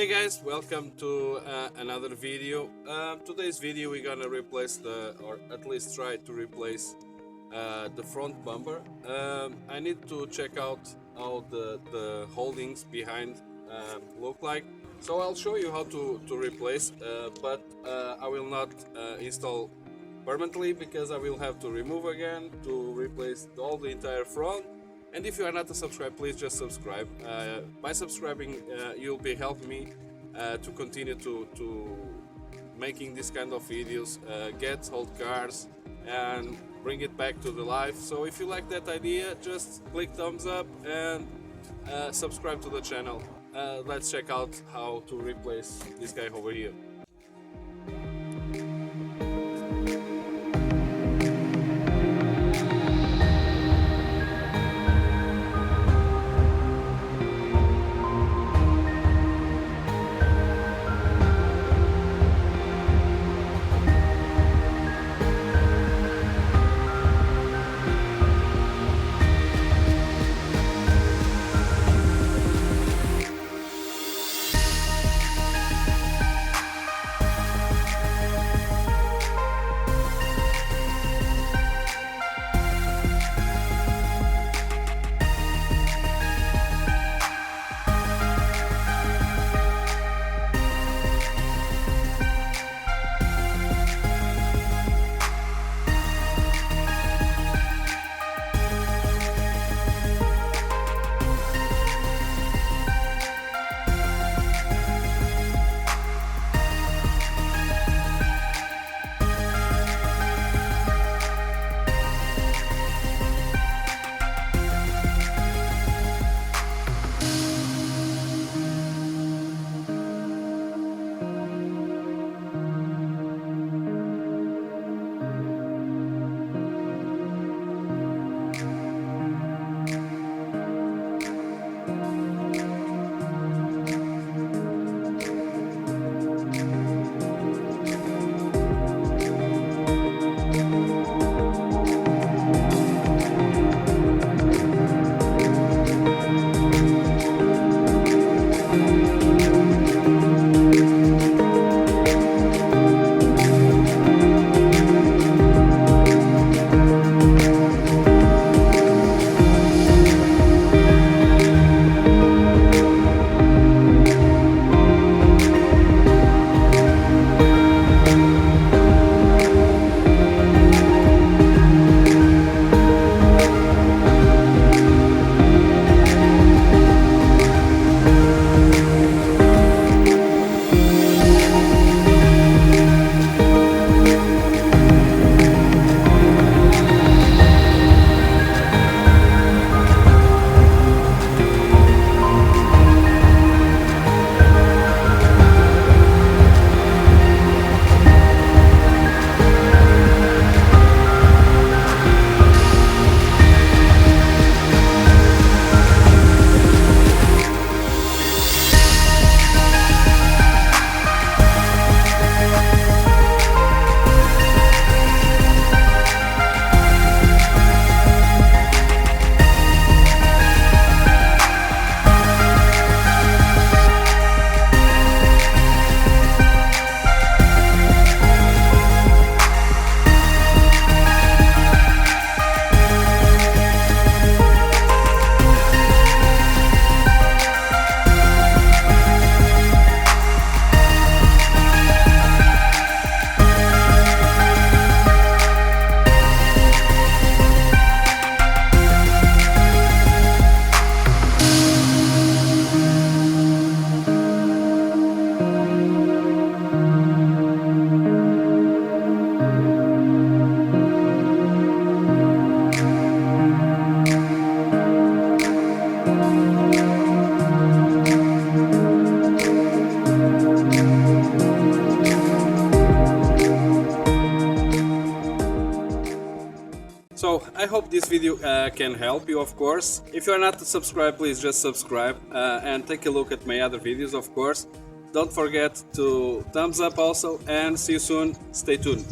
Hey guys, welcome to another video. Today's video we're gonna replace or at least try to replace the front bumper. I need to check out how the holdings behind look like. So I'll show you how to replace, but I will not install permanently because I will have to remove again to replace all the entire front. And if you are not a subscriber, please just subscribe. By subscribing, you'll be helping me to continue to making this kind of videos, get old cars and bring it back to the life. So if you like that idea, just click thumbs up and subscribe to the channel. Let's check out how to replace this guy over here. So I hope this video can help you, of course. If you are not subscribed, please just subscribe and take a look at my other videos, of course. Don't forget to thumbs up also, and see you soon. Stay tuned.